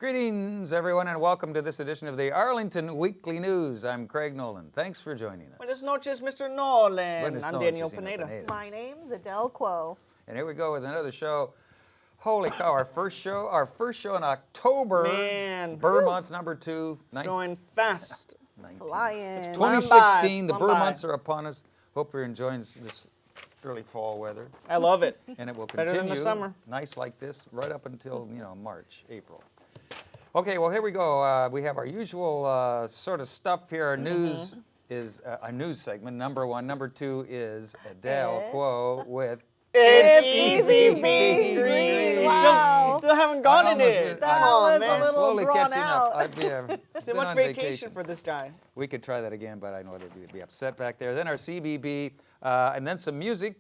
Greetings, everyone, and welcome to this edition of the Arlington Weekly News. I'm Craig Nolan. Thanks for joining us. Buenas noches, Mr. Nolan. Buenas I'm noches, Daniel Señor Pineda. My name's Adele Quo. And here we go with another show. Holy cow, our first show in October. Man. Burr month number 2. It's going fast. 19. Flying. It's 2016, the Flying Burr by. months are upon us. Hope you're enjoying this early fall weather. I love it. And it will Better continue than the summer. nice like this right up until, March, April. Okay, well, here we go. We have our usual sort of stuff here. Our news is a news segment, number 1. Number 2 is Adele Quo with It's easy being green. Wow. You still haven't gotten it. That Come on, was a man. I'm little slowly drawn catching out. up. I've Too been much on vacation for this guy. We could try that again, but I know they'd be upset back there. Then our CBB, and then some music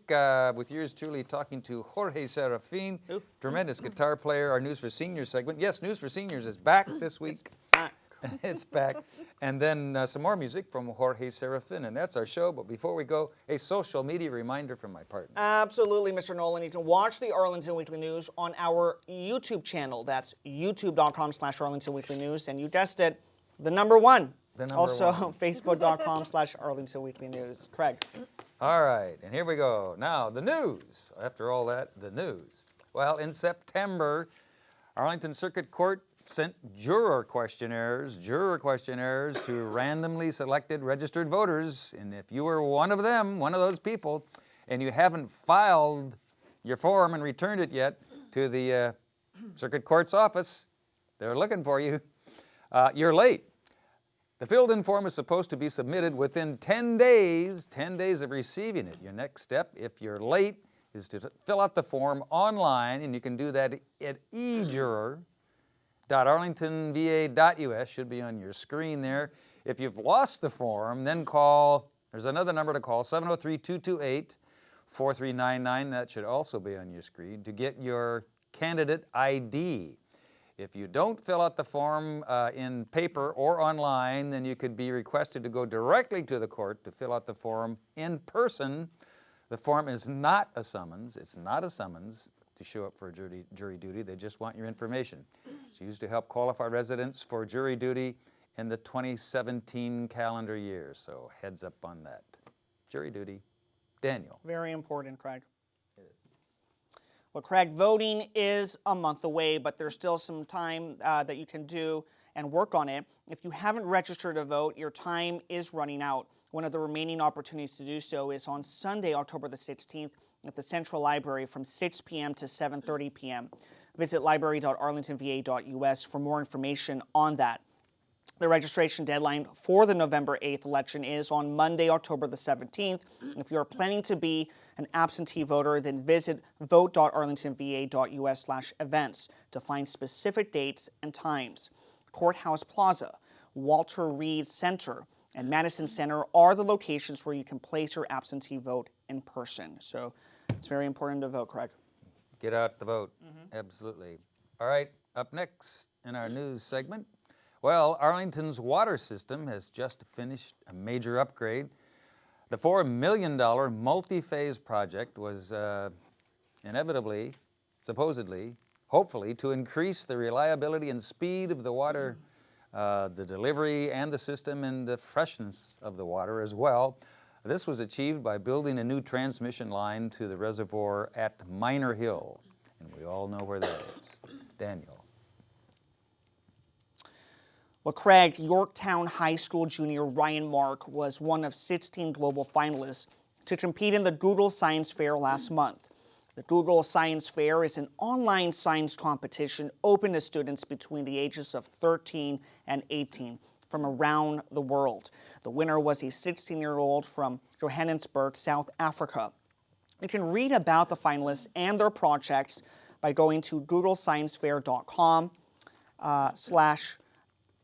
with yours truly talking to Jorge Serafin, tremendous guitar player. Our News for Seniors segment. Yes, News for Seniors is back this week. It's back. And then some more music from Jorge Serafin, and that's our show. But before we go, a social media reminder from my partner. Absolutely, Mr. Nolan. You can watch the Arlington Weekly News on our YouTube channel. That's youtube.com/Arlington Weekly News. And you guessed it, the number 1. The number also, 1. facebook.com/Arlington Weekly News. Craig. All right, and here we go. Now, the news. After all that, the news. Well, in September, Arlington Circuit Court sent juror questionnaires to randomly selected registered voters. And if you were one of them, one of those people, and you haven't filed your form and returned it yet to the Circuit Court's office, they're looking for you. You're late. The filled-in form is supposed to be submitted within 10 days of receiving it. Your next step, if you're late, is to fill out the form online, and you can do that at ejuror.arlingtonva.us. Should be on your screen there. If you've lost the form, then call, there's another number to call, 703-228-4399. That should also be on your screen to get your candidate ID. If you don't fill out the form in paper or online, then you could be requested to go directly to the court to fill out the form in person. The form is not a summons. It's not a summons to show up for jury duty. They just want your information. It's used to help qualify residents for jury duty in the 2017 calendar year. So heads up on that. Jury duty. Daniel. Very important, Craig. It is. Well, Craig, voting is a month away, but there's still some time that you can do and work on it. If you haven't registered to vote, your time is running out. One of the remaining opportunities to do so is on Sunday, October the 16th at the Central Library from 6 p.m. to 7:30 p.m. Visit library.arlingtonva.us for more information on that. The registration deadline for the November 8th election is on Monday, October the 17th. If you are planning to be an absentee voter, then visit vote.arlingtonva.us/events to find specific dates and times. Courthouse Plaza, Walter Reed Center, and Madison Center are the locations where you can place your absentee vote in person. So it's very important to vote, Craig. Get out the vote. Absolutely. All right, up next in our news segment. Well, Arlington's water system has just finished a major upgrade. The $4 million multi-phase project was inevitably, supposedly, hopefully, to increase the reliability and speed of the water, the delivery and the system and the freshness of the water as well. This was achieved by building a new transmission line to the reservoir at Minor Hill. And we all know where that is. Daniel. Well, Craig, Yorktown High School junior Ryan Mark was one of 16 global finalists to compete in the Google Science Fair last month. The Google Science Fair is an online science competition open to students between the ages of 13 and 18 from around the world. The winner was a 16-year-old from Johannesburg, South Africa. You can read about the finalists and their projects by going to googlesciencefair.com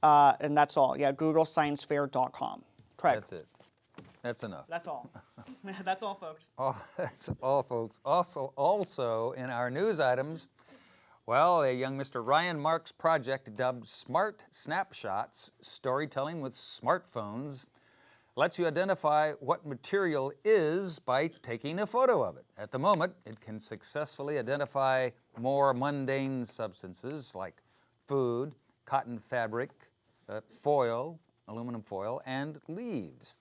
and that's all. Yeah, googlesciencefair.com. Craig. That's it. That's enough. That's all. That's all, folks. Oh, that's all, folks. Also, in our news items, well, a young Mr. Ryan Mark's project dubbed Smart Snapshots, Storytelling with Smartphones, lets you identify what material is by taking a photo of it. At the moment, it can successfully identify more mundane substances like food, cotton fabric, foil, aluminum foil, and leaves.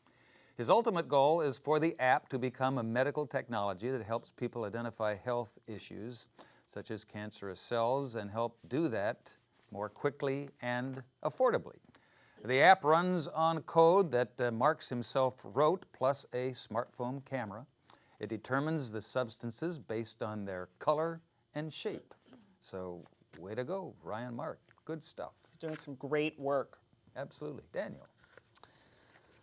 His ultimate goal is for the app to become a medical technology that helps people identify health issues such as cancerous cells and help do that more quickly and affordably. The app runs on code that Marks himself wrote, plus a smartphone camera. It determines the substances based on their color and shape. So, way to go, Ryan Mark. Good stuff. He's doing some great work. Absolutely. Daniel.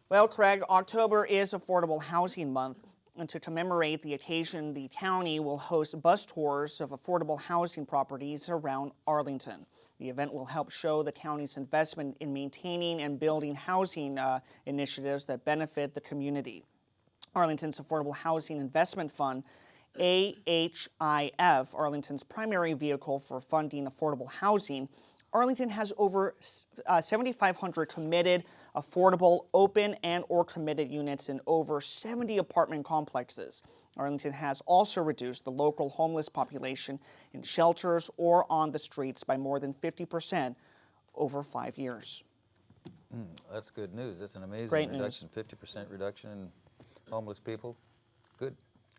Well, Craig, October is Affordable Housing Month, and to commemorate the occasion, the county will host bus tours of affordable housing properties around Arlington. The event will help show the county's investment in maintaining and building housing initiatives that benefit the community. Arlington's Affordable Housing Investment Fund, AHIF, Arlington's primary vehicle for funding affordable housing. Arlington has over 7,500 committed, affordable, open, and or committed units in over 70 apartment complexes. Arlington has also reduced the local homeless population in shelters or on the streets by more than 50% over 5 years. That's good news. That's an amazing Great reduction, 50% reduction in homeless people.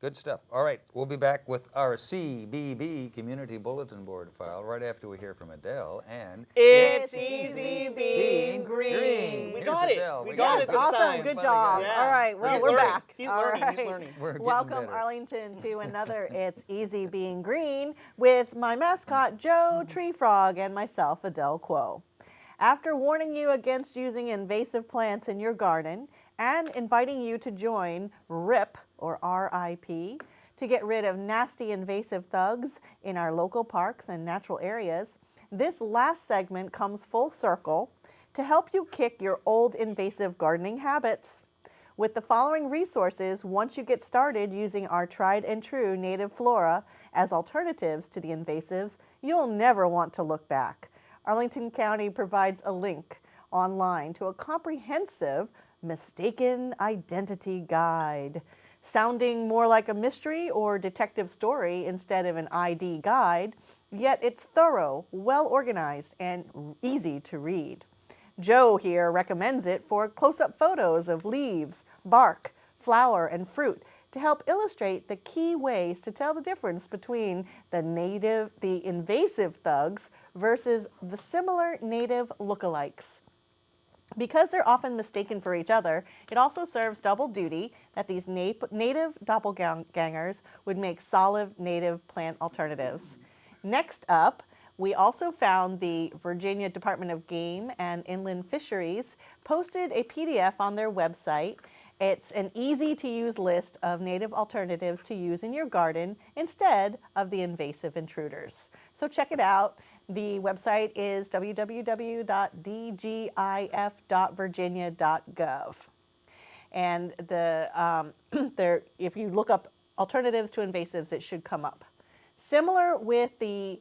Good stuff. All right, we'll be back with our CBB Community Bulletin Board file right after we hear from Adele and It's easy being green. We Here's got it. Adele. We We got got it it. this Awesome, time. good Finally job. got it. Yeah. All right, well, He's we're learning. back. He's All learning, he's right. learning. We're getting Welcome, better. Arlington, to another It's Easy Being Green with my mascot, Joe Tree Frog, and myself, Adele Quo. After warning you against using invasive plants in your garden and inviting you to join RIP, or RIP, to get rid of nasty invasive thugs in our local parks and natural areas, this last segment comes full circle to help you kick your old invasive gardening habits. With the following resources, once you get started using our tried and true native flora as alternatives to the invasives, you'll never want to look back. Arlington County provides a link online to a comprehensive mistaken identity guide. Sounding more like a mystery or detective story instead of an ID guide, yet it's thorough, well organized, and easy to read. Joe here recommends it for close-up photos of leaves, bark, flower, and fruit to help illustrate the key ways to tell the difference between the invasive thugs versus the similar native lookalikes. Because they're often mistaken for each other, it also serves double duty that these native doppelgangers would make solid native plant alternatives. Next up, we also found the Virginia Department of Game and Inland Fisheries posted a PDF on their website. It's an easy-to-use list of native alternatives to use in your garden instead of the invasive intruders. So check it out. The website is www.dgif.virginia.gov. And if you look up alternatives to invasives, it should come up. Similar with the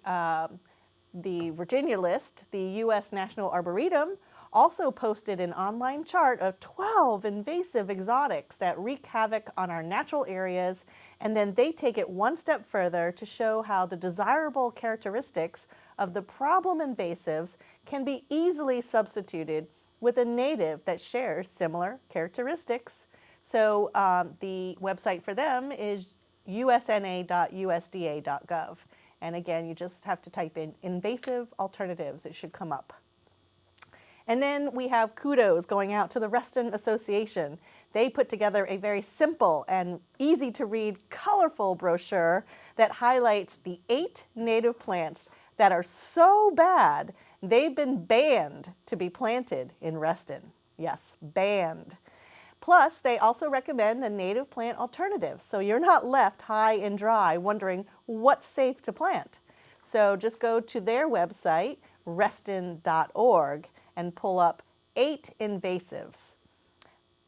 Virginia list, the U.S. National Arboretum also posted an online chart of 12 invasive exotics that wreak havoc on our natural areas, and then they take it one step further to show how the desirable characteristics of the problem invasives can be easily substituted with a native that shares similar characteristics. So the website for them is usna.usda.gov. And again, you just have to type in invasive alternatives. It should come up. And then we have kudos going out to the Reston Association. They put together a very simple and easy to read, colorful brochure that highlights the 8 native plants that are so bad they've been banned to be planted in Reston. Yes, banned. Plus, they also recommend the native plant alternatives, so you're not left high and dry wondering what's safe to plant. So just go to their website, reston.org, and pull up 8 invasives.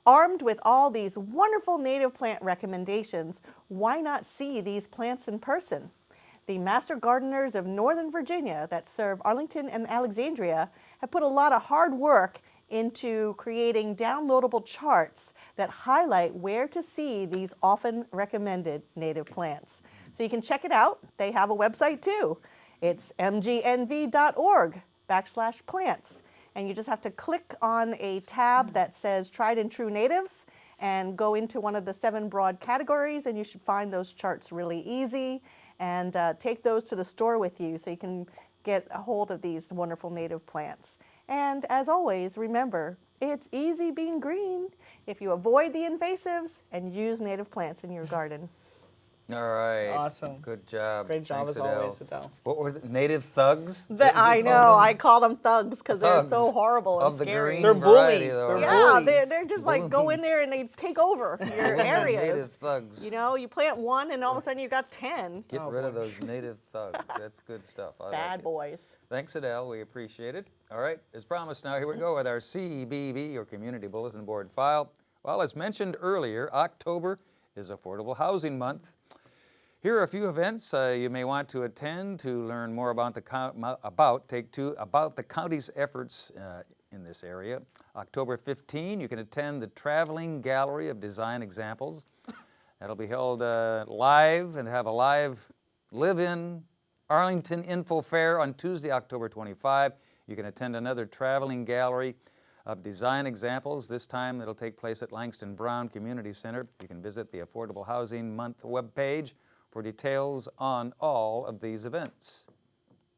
Armed with all these wonderful native plant recommendations, why not see these plants in person? The master gardeners of Northern Virginia that serve Arlington and Alexandria have put a lot of hard work into creating downloadable charts that highlight where to see these often recommended native plants. So you can check it out. They have a website too. It's mgnv.org. /plants. And you just have to click on a tab that says Tried and True Natives and go into one of the 7 broad categories, and you should find those charts really easy, and take those to the store with you so you can get a hold of these wonderful native plants. And as always, remember, it's easy being green if you avoid the invasives and use native plants in your garden. All right. Awesome. Good job. Great job Thanks, as always, Adele. Adele. What were the native thugs? I know, I call them thugs because they're so Thugs horrible and of the scary. green They're variety, bullies. though, They're right? Yeah, bullies. they're just like go in there and they take over your areas. Native thugs. You know, you plant one and all of a sudden you got 10 Get rid of those native thugs. That's good stuff. I like bad it. boys. Thanks, Adele. We appreciate it. All right, as promised, now here we go with our CBB, or Community Bulletin Board file. Well, as mentioned earlier, October is Affordable Housing Month. Here are a few events you may want to attend to learn more about the county's efforts in this area. October 15, you can attend the Traveling Gallery of Design Examples. That'll be held live, and have a live live-in Arlington Info Fair on Tuesday, October 25. You can attend another Traveling Gallery of Design Examples. This time it'll take place at Langston Brown Community Center. You can visit the Affordable Housing Month webpage for details on all of these events.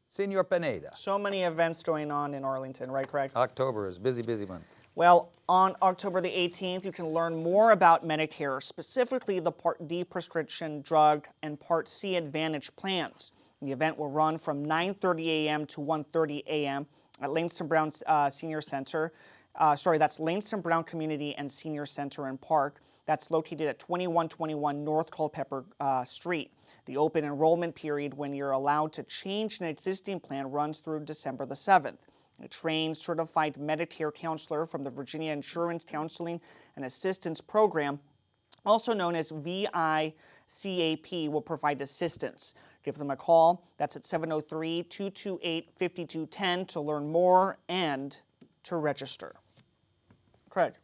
Senor Pineda. So many events going on in Arlington, right, Craig? October is busy, busy month. Well, on October the 18th, you can learn more about Medicare, specifically the Part D prescription drug and Part C Advantage plans. The event will run from 9:30 a.m. to 1:30 a.m. at Langston Brown Senior Center. That's Langston Brown Community and Senior Center and Park. That's located at 2121 North Culpeper Street. The open enrollment period when you're allowed to change an existing plan runs through December the 7th. A trained, certified Medicare counselor from the Virginia Insurance Counseling and Assistance Program, also known as VICAP, will provide assistance. Give them a call. That's at 703-228-5210 to learn more and to register. Craig.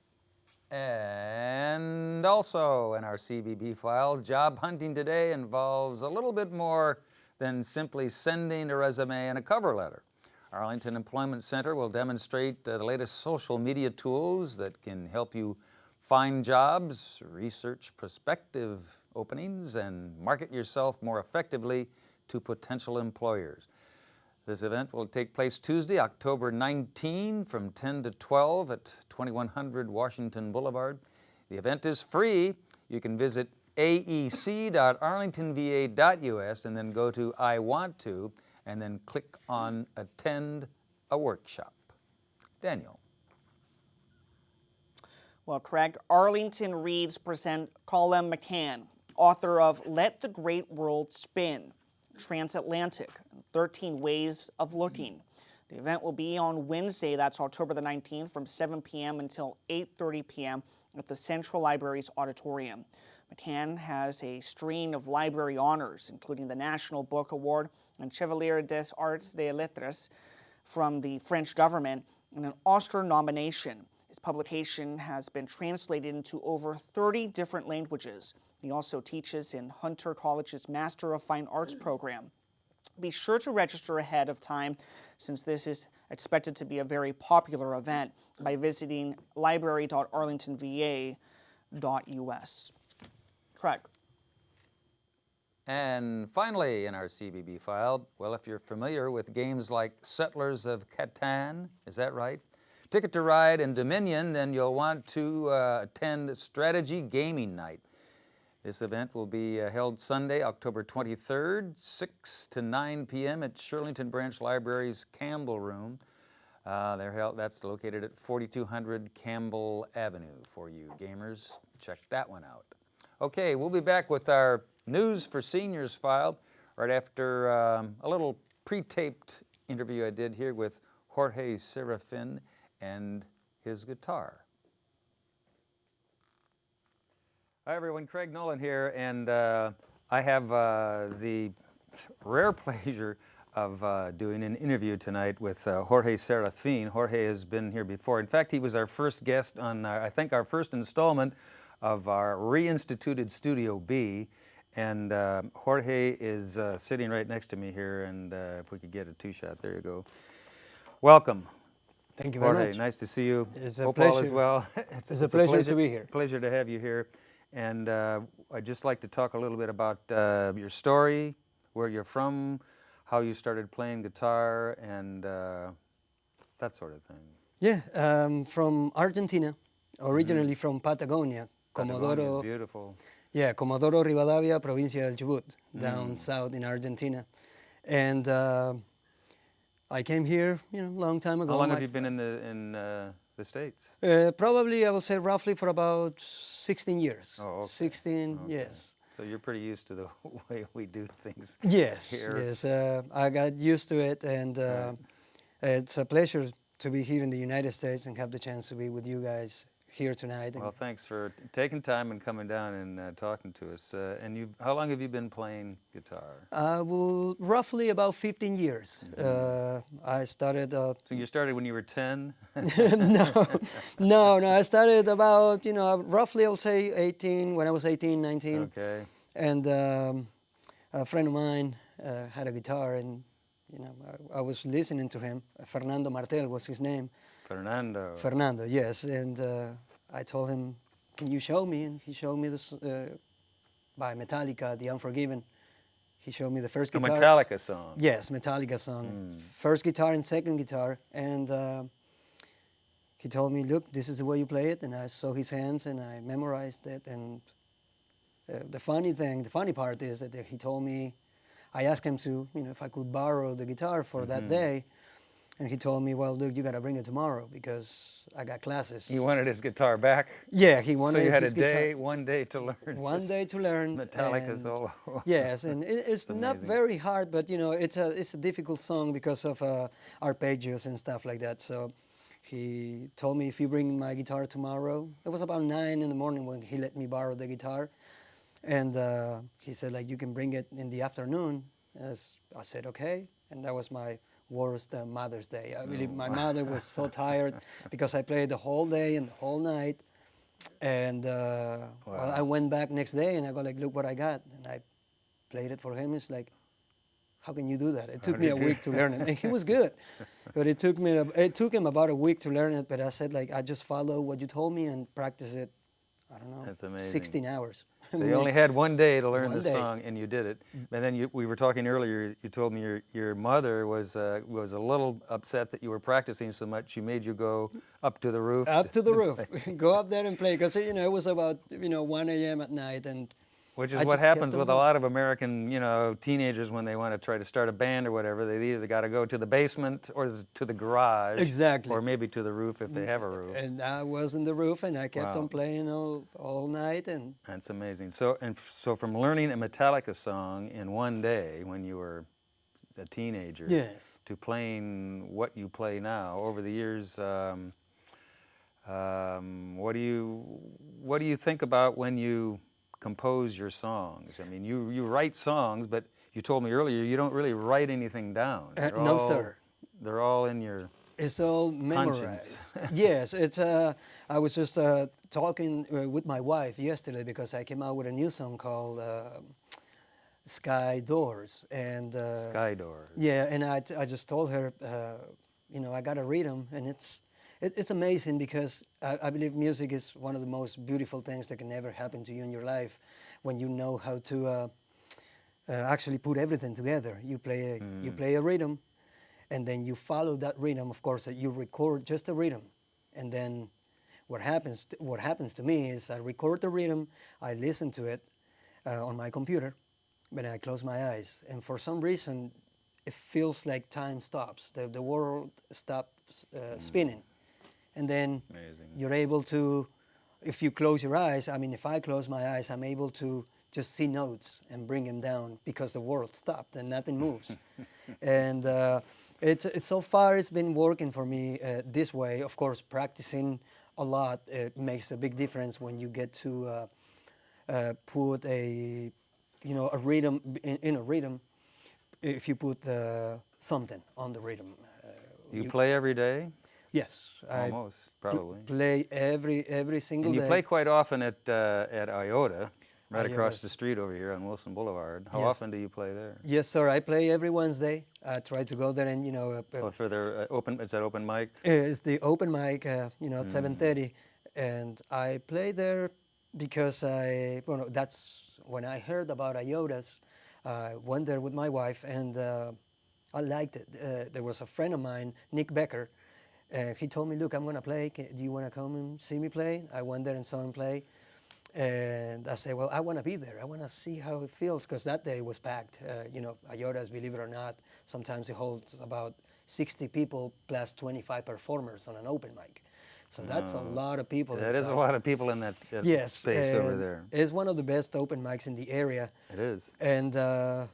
And also in our CBB file, job hunting today involves a little bit more than simply sending a resume and a cover letter. Arlington Employment Center will demonstrate the latest social media tools that can help you find jobs, research prospective openings, and market yourself more effectively to potential employers. This event will take place Tuesday, October 19 from 10 to 12 at 2100 Washington Boulevard. The event is free. You can visit aec.arlingtonva.us and then go to I Want To and then click on Attend a Workshop. Daniel. Well, Craig, Arlington Reads present Colin McCann, author of Let the Great World Spin, Transatlantic, 13 Ways of Looking. The event will be on Wednesday, that's October the 19th, from 7 p.m. until 8:30 p.m. at the Central Library's auditorium. McCann has a string of library honors, including the National Book Award and Chevalier des Arts et Lettres from the French government, and an Oscar nomination. His publication has been translated into over 30 different languages. He also teaches in Hunter College's Master of Fine Arts program. Be sure to register ahead of time, since this is expected to be a very popular event, by visiting library.arlingtonva.us. Craig. And finally, in our CBB file, well, if you're familiar with games like Settlers of Catan, is that right? Ticket to Ride and Dominion, then you'll want to attend Strategy Gaming Night. This event will be held Sunday, October 23rd, 6 to 9 p.m. at Shirlington Branch Library's Campbell Room. That's located at 4200 Campbell Avenue for you gamers. Check that one out. Okay, we'll be back with our News for Seniors file right after a little pre-taped interview I did here with Jorge Serafin and his guitar. Hi everyone, Craig Nolan here, and I have the rare pleasure of doing an interview tonight with Jorge Serafin. Jorge has been here before. In fact, he was our first guest on, I think, our first installment of our reinstituted Studio B. And Jorge is sitting right next to me here, and if we could get a two-shot, there you go. welcome. Thank you very Jorge, much. nice to see you. It's a Hope all is pleasure. well. It's a pleasure to be here. Pleasure to have you here. And I'd just like to talk a little bit about your story, where you're from, how you started playing guitar, and that sort of thing. Yeah, from Argentina, originally from Patagonia, Patagonia is Comodoro. beautiful. Yeah, Comodoro Rivadavia, Provincia del Chubut, down south in Argentina, and I came here, a long time ago. How long have you been in the States? Probably, I would say, roughly for about 16 years. Oh, okay. 16, Okay. yes. So you're pretty used to the way we do things. Yes, here. yes. I got used to it, and it's a pleasure to be here in the United States and have the chance to be with you guys here tonight. Well, thanks for taking time and coming down and talking to us. And how long have you been playing guitar? Well, roughly about 15 years. I started. So you started when you were 10? No. I started about, roughly, I would say 18, when I was 18, 19. Okay. And a friend of mine had a guitar, and, I was listening to him. Fernando Martel was his name. Fernando, yes. And I told him, can you show me? And he showed me this by Metallica, The Unforgiven. He showed me the first A guitar. Metallica song. Yes, Metallica song. First guitar and second guitar. And he told me, look, this is the way you play it. And I saw his hands and I memorized it. And the funny part is that he told me, I asked him to, if I could borrow the guitar for that day. And he told me, well, look, you got to bring it tomorrow because I got classes. He wanted his guitar back? Yeah, he wanted So you had his one day to learn. One day to learn. Metallica and solo. Yes, and it's not amazing. very hard, but it's a difficult song because of arpeggios and stuff like that. So he told me, if you bring my guitar tomorrow, it was about 9 in the morning when he let me borrow the guitar. And he said, you can bring it in the afternoon. I said, okay. And that was my worst Mother's Day. I believe my mother was so tired because I played the whole day and the whole night. And well, I went back next day and I go look what I got. And I played it for him. It's like, how can you do that? It took me a week to learn it. And he was good. But it took him about a week to learn it. But I said, I just follow what you told me and practice it, I don't know, That's amazing. 16 hours. So you only had one day to learn One the day. song, and you did it. And then we were talking earlier. You told me your mother was a little upset that you were practicing so much. She made you go up to the roof. Up to the roof. Go up there and play. Because, it was about, 1 a.m. at night. And Which is I what just kept happens on with a going. lot of American, teenagers when they want to try to start a band or whatever. They either got to go to the basement or to the garage. Exactly. Or maybe to the roof if they have a roof. And I was in the roof, and I kept Wow. on playing all night. And That's amazing. So from learning a Metallica song in one day when you were a teenager yes. to playing what you play now over the years, what do you think about when you compose your songs? I mean, you write songs, but you told me earlier you don't really write anything down. No, sir. They're all in your It's all memorized. conscience. Yes, it's. I was just talking with my wife yesterday because I came out with a new song called "Sky Doors," and Sky Doors. yeah, and I just told her, I gotta read them, and it's amazing because I believe music is one of the most beautiful things that can ever happen to you in your life when you know how to actually put everything together. You play a rhythm, and then you follow that rhythm. Of course, you record just the rhythm, and then what happens to me is I record the rhythm, I listen to it on my computer, but I close my eyes, and for some reason, it feels like time stops. The world stops spinning. And then Amazing. you're able to, if you close your eyes, if I close my eyes, I'm able to just see notes and bring them down because the world stopped and nothing moves. And so far it's been working for me this way. Of course, practicing a lot makes a big difference when you get to put a rhythm in a rhythm. If you put something on the rhythm. You play every day? Yes, Almost, probably. play every single And you day. play quite often at IOTA. Right across Iotas. the street over here on Wilson Boulevard. How Yes. often do you play there? Yes, sir. I play every Wednesday. I try to go there and Oh, for their open, is that open mic? it's the open mic, at 7:30, and I play there because that's when I heard about Iotas. I went there with my wife, and I liked it. There was a friend of mine, Nick Becker. He told me, "Look, I'm gonna play. Do you wanna come and see me play?" I went there and saw him play, and I said, "Well, I wanna be there. I wanna see how it feels," because that day was packed. Iotas, believe it or not, sometimes it holds about 60 people plus 25 performers on an open mic. So that's a lot of people. That is a lot of people in that Yes, space over and there. it's one of the best open mics in the area. It is. And I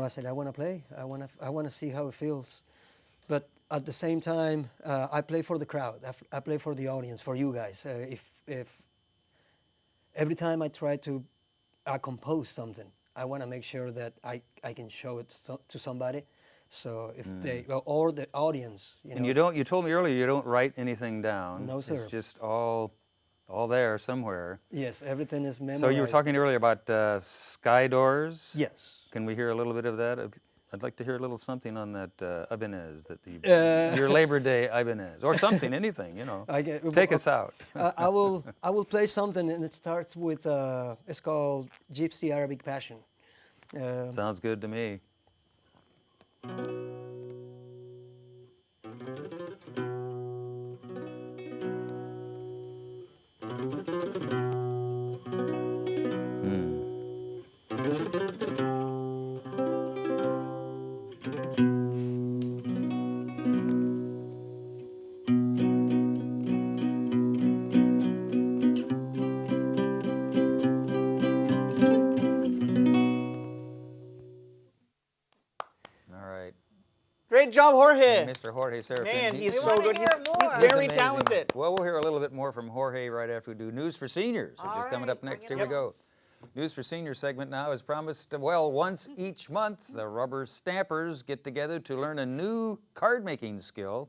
said, I want to play. I want to see how it feels. But at the same time, I play for the crowd. I play for the audience, for you guys. If every time I try to compose something, I want to make sure that I can show it to somebody. So if or the audience, And you don't. You told me earlier you don't write anything down. No, sir. It's just all there somewhere. Yes, everything is memorized. So you were talking earlier about sky doors. Yes. Can we hear a little bit of that? I'd like to hear a little something on that Ibanez, your Labor Day Ibanez, or something, anything, Take us out. I will play something, and it starts with it's called Gypsy Arabic Passion. Sounds good to me. Great job, Jorge. Mr. Jorge Serafin. Man, he's We so wanna good. hear more. He's very amazing. talented. Well, we'll hear a little bit more from Jorge right after we do News for Seniors, which All is coming right, up next. bring Here it we go. News for Seniors segment now is promised. Well, once each month, the rubber stampers get together to learn a new card-making skill.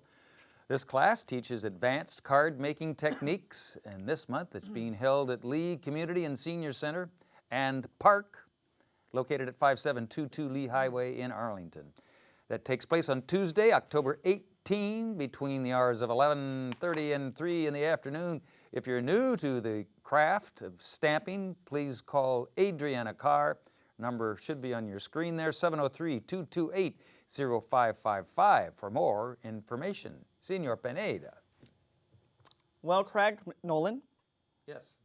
This class teaches advanced card-making techniques, and this month it's being held at Lee Community and Senior Center and Park, located at 5722 Lee Highway in Arlington. That takes place on Tuesday, October 18, between the hours of 11:30 and 3 in the afternoon. If you're new to the craft of stamping, please call Adriana Carr. Number should be on your screen there, 703-228-0555 for more information. Senor Pineda. Well, Craig, Nolan, Yes.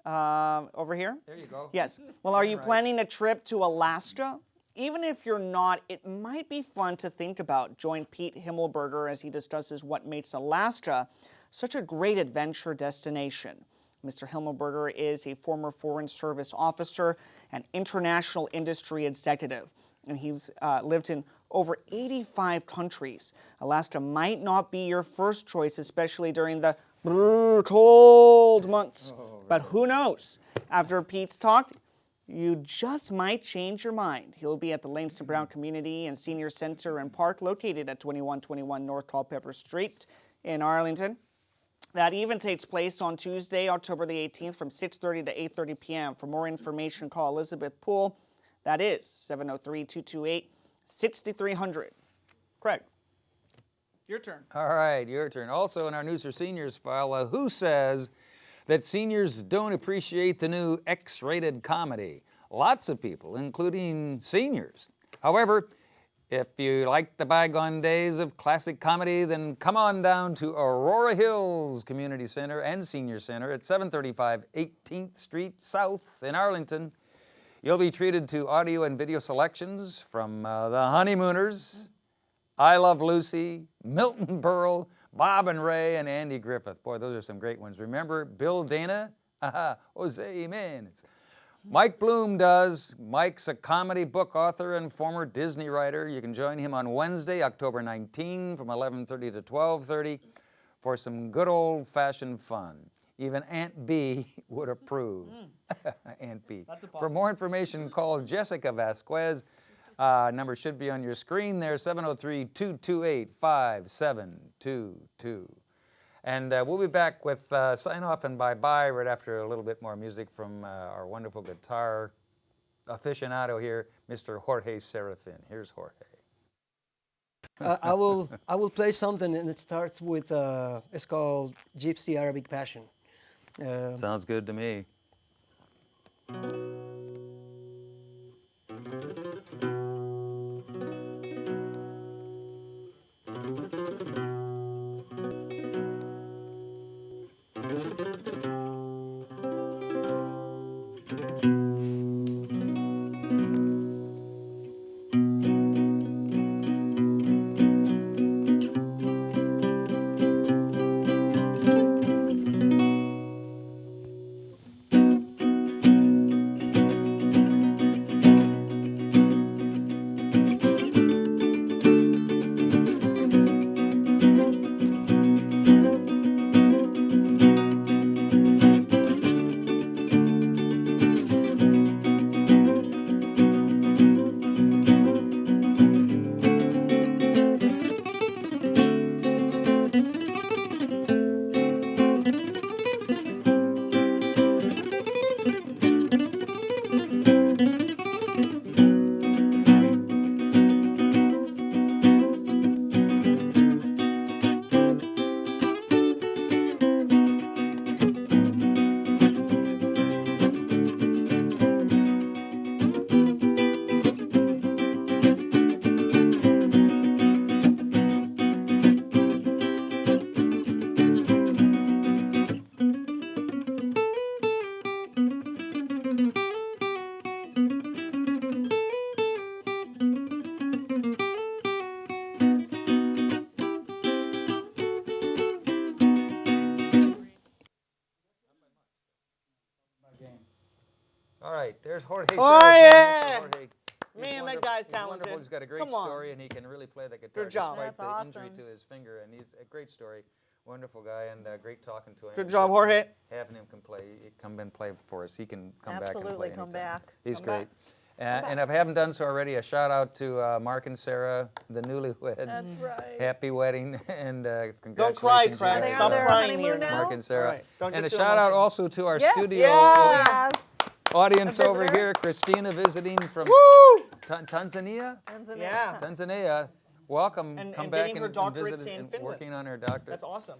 over here. There you go. Yes. Well, are you Right. planning a trip to Alaska? Even if you're not, it might be fun to think about. Join Pete Himmelberger as he discusses what makes Alaska such a great adventure destination. Mr. Himmelberger is a former Foreign Service officer and international industry executive, and he's lived in over 85 countries. Alaska might not be your first choice, especially during the cold months, but who knows? After Pete's talk, you just might change your mind. He'll be at the Langston Brown Community and Senior Center and Park, located at 2121 North Culpeper Street in Arlington. That even takes place on Tuesday, October the 18th from 6:30 to 8:30 p.m. For more information, call Elizabeth Poole. That is 703-228-6300. Craig, your turn. All right, your turn. Also in our News for Seniors file, who says that seniors don't appreciate the new X-rated comedy? Lots of people, including seniors. However, if you like the bygone days of classic comedy, then come on down to Aurora Hills Community Center and Senior Center at 735 18th Street South in Arlington. You'll be treated to audio and video selections from The Honeymooners, I Love Lucy, Milton Berle, Bob and Ray, and Andy Griffith. Boy, those are some great ones. Remember Bill Dana? Jose Jimenez. Mike Bloom does. Mike's a comedy book author and former Disney writer. You can join him on Wednesday, October 19 from 11:30 to 12:30 for some good old-fashioned fun. Even Aunt B would approve. Aunt B. For more information, call Jessica Vasquez. Number should be on your screen there, 703-228-5722. And we'll be back with sign off and bye-bye right after a little bit more music from our wonderful guitar aficionado here, Mr. Jorge Serafin. Here's Jorge. I will play something, and it starts with it's called Gypsy Arabic Passion. Sounds good to me. All right, there's Jorge. Oh, Serafin. yeah. Mr. Jorge. He's Man, that wonderful- guy's he's talented. wonderful. He's got a great Come on. story, and he can really play the guitar Good job. despite That's the injury awesome. to his finger. And he's a great story. Wonderful guy, and great talking to him. Good job, Jorge. Having him come and play for us. He can come back and Absolutely, play come anytime. back. He's Come great. back. And if I haven't done so already, a shout out to Mark and Sarah, the newlyweds. That's right. Happy wedding, and congratulations. Don't cry, you Craig. Are they guys. on Stop their crying honeymoon here. now? Mark and Sarah. All right, don't And get a too shout out emotional. also to our Yes. studio Yeah. We have audience A over visitor? here, Christina visiting from Woo! Tanzania. Tanzania. Yeah. Tanzania. Welcome. And come getting back her and doctorates visit in and Finland. working on her doctorate. That's awesome.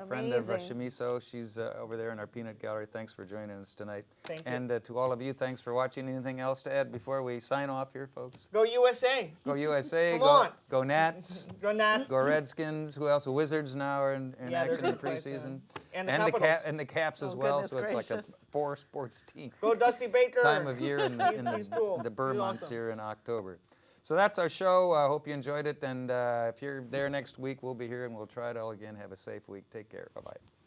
Friend of Amazing. Shimiso. She's over there in our peanut gallery. Thanks for joining us tonight. Thank you. And to all of you, thanks for watching. Anything else to add before we sign off here, folks? Go USA. Go USA. Come go, on. Go Nats. Go Nats. Go Redskins. Who else? The Wizards now are in Yeah, they're action in gonna play preseason. soon. And the and Capitals. and the Caps as Oh, well. goodness So it's like a gracious. 4-sports team. Go Dusty Baker. Time of year in He's cool. the Burr He's months awesome. here in October. So that's our show. I hope you enjoyed it. And if you're there next week, we'll be here and we'll try it all again. Have a safe week. Take care. Bye-bye.